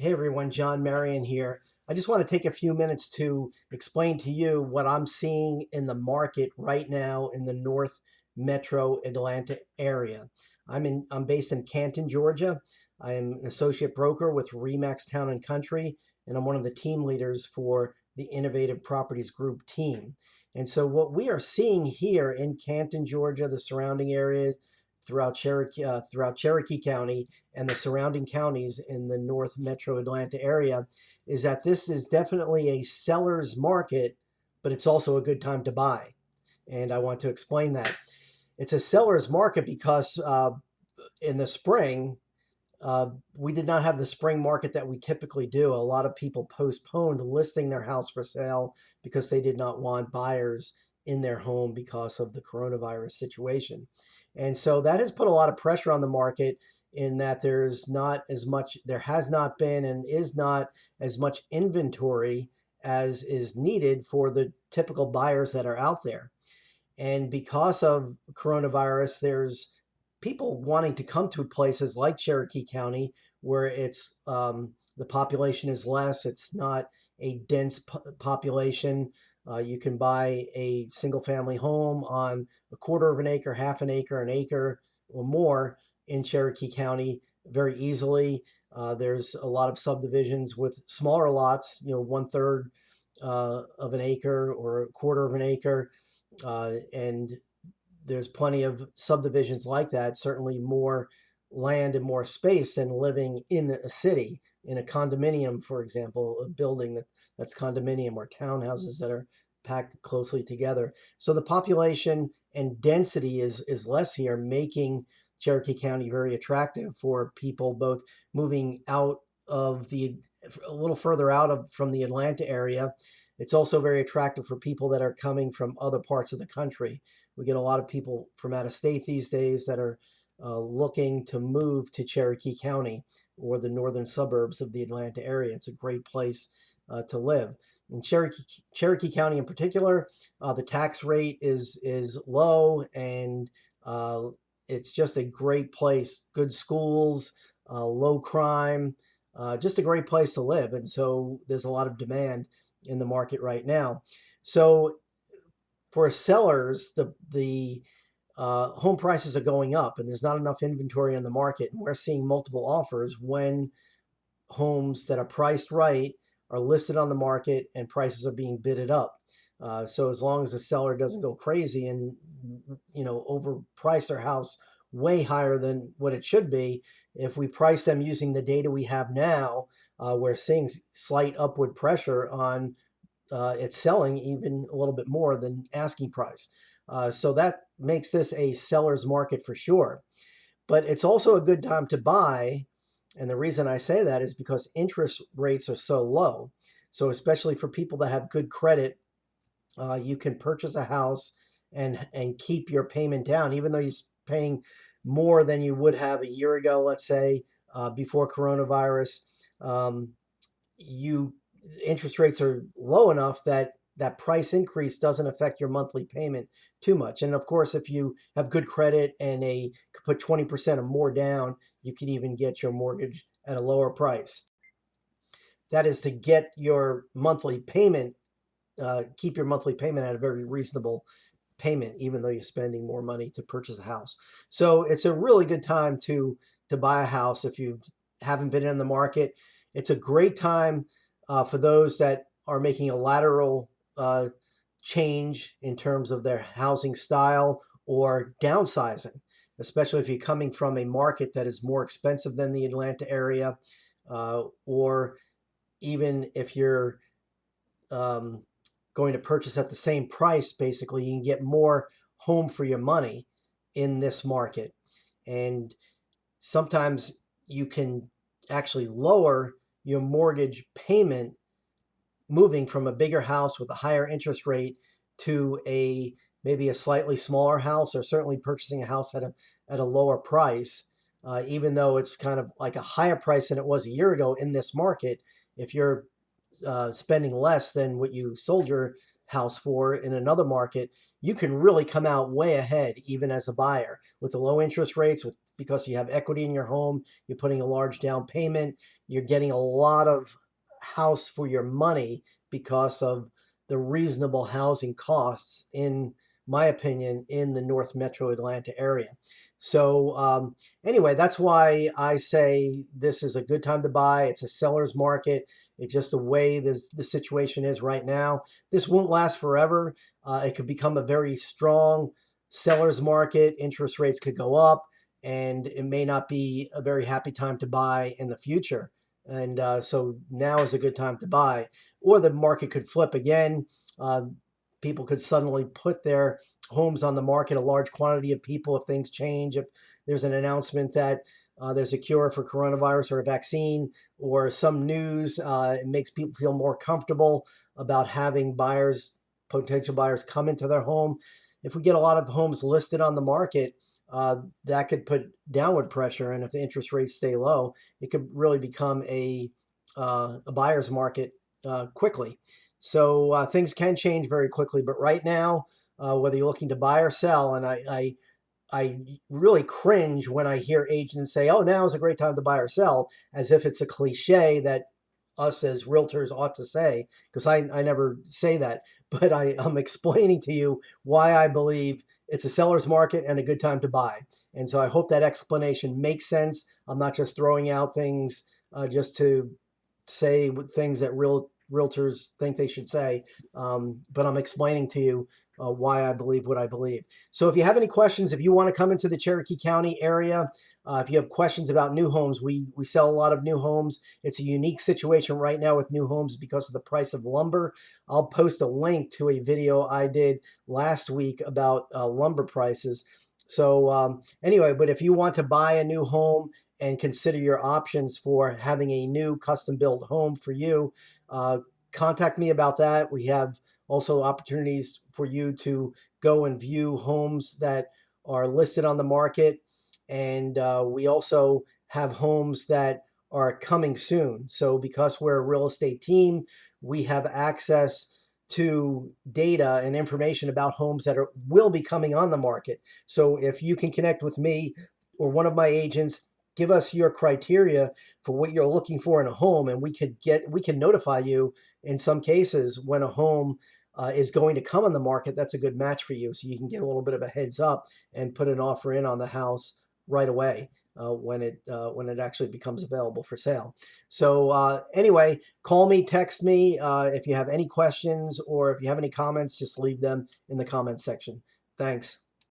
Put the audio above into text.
Hey everyone, John Marion here. I just want to take a few minutes to explain to you what I'm seeing in the market right now in the North Metro Atlanta area. I'm based in Canton, Georgia. I am an associate broker with Remax Town and Country, and I'm one of the team leaders for the Innovative Properties Group team. And so what we are seeing here in Canton, Georgia, the surrounding areas, throughout Cherokee County and the surrounding counties in the North Metro Atlanta area is that this is definitely a seller's market, but it's also a good time to buy. And I want to explain that. It's a seller's market because in the spring, we did not have the spring market that we typically do. A lot of people postponed listing their house for sale because they did not want buyers in their home because of the coronavirus situation. And so that has put a lot of pressure on the market in that there has not been and is not as much inventory as is needed for the typical buyers that are out there. And because of coronavirus, there's people wanting to come to places like Cherokee County where the population is less. It's not a dense population. You can buy a single family home on a quarter of an acre, half an acre or more in Cherokee County very easily. There's a lot of subdivisions with smaller lots, one third of an acre or a quarter of an acre. And there's plenty of subdivisions like that, certainly more land and more space than living in a city, in a condominium, for example, a building that's condominium or townhouses that are packed closely together. So the population and density is less here, making Cherokee County very attractive for people both moving out of a little further out from the Atlanta area. It's also very attractive for people that are coming from other parts of the country. We get a lot of people from out of state these days that are looking to move to Cherokee County or the northern suburbs of the Atlanta area. It's a great place to live. In Cherokee County in particular, the tax rate is low, and it's just a great place. Good schools, low crime, just a great place to live. And so there's a lot of demand in the market right now. So for sellers, the home prices are going up, and there's not enough inventory on the market. And we're seeing multiple offers when homes that are priced right are listed on the market and prices are being bidded up. So as long as the seller doesn't go crazy and overprice their house way higher than what it should be, if we price them using the data we have now, we're seeing slight upward pressure on it's selling even a little bit more than asking price. So that makes this a seller's market for sure. But it's also a good time to buy. And the reason I say that is because interest rates are so low. So especially for people that have good credit, you can purchase a house and keep your payment down, even though you're paying more than you would have a year ago, let's say, before coronavirus. You interest rates are low enough that that price increase doesn't affect your monthly payment too much. And of course, if you have good credit and could put 20% or more down, you can even get your mortgage at a lower price. That is to get your monthly payment, keep your monthly payment at a very reasonable payment, even though you're spending more money to purchase a house. So it's a really good time to buy a house if you haven't been in the market. It's a great time for those that are making a lateral change in terms of their housing style or downsizing, especially if you're coming from a market that is more expensive than the Atlanta area, or even if you're going to purchase at the same price. Basically, you can get more home for your money in this market. And sometimes you can actually lower your mortgage payment moving from a bigger house with a higher interest rate to maybe a slightly smaller house, or certainly purchasing a house at a lower price, even though it's kind of like a higher price than it was a year ago in this market. If you're spending less than what you sold your house for in another market, you can really come out way ahead, even as a buyer, with the low interest rates, with because you have equity in your home, you're putting a large down payment, you're getting a lot of house for your money because of the reasonable housing costs, in my opinion, in the North Metro Atlanta area. So anyway, that's why I say this is a good time to buy. It's a seller's market. It's just the way the situation is right now. This won't last forever. It could become a very strong seller's market. Interest rates could go up, and it may not be a very happy time to buy in the future. And so now is a good time to buy, or the market could flip again. Uh, People could suddenly put their homes on the market, a large quantity of people, if things change, if there's an announcement that there's a cure for coronavirus or a vaccine, or some news, it makes people feel more comfortable about having potential buyers come into their home. If we get a lot of homes listed on the market, that could put downward pressure. And if the interest rates stay low, it could really become a buyer's market quickly. So things can change very quickly. But right now, whether you're looking to buy or sell, and I really cringe when I hear agents say, "Oh, now is a great time to buy or sell," as if it's a cliche that us as realtors ought to say, because I never say that. But I'm explaining to you why I believe it's a seller's market and a good time to buy. And so I hope that explanation makes sense. I'm not just throwing out things just to say things that realtors think they should say, but I'm explaining to you why I believe what I believe. So if you have any questions, if you want to come into the Cherokee County area, if you have questions about new homes, we sell a lot of new homes. It's a unique situation right now with new homes because of the price of lumber. I'll post a link to a video I did last week about lumber prices. So anyway, but if you want to buy a new home and consider your options for having a new custom built home for you, contact me about that. We have also opportunities for you to go and view homes that are listed on the market. And we also have homes that are coming soon. So because we're a real estate team, we have access to data and information about homes that will be coming on the market. So if you can connect with me or one of my agents, give us your criteria for what you're looking for in a home, and we can notify you in some cases when a home is going to come on the market that's a good match for you, so you can get a little bit of a heads up and put an offer in on the house right away when it actually becomes available for sale. So anyway, call me, text me if you have any questions, or if you have any comments, just leave them in the comments section. Thanks.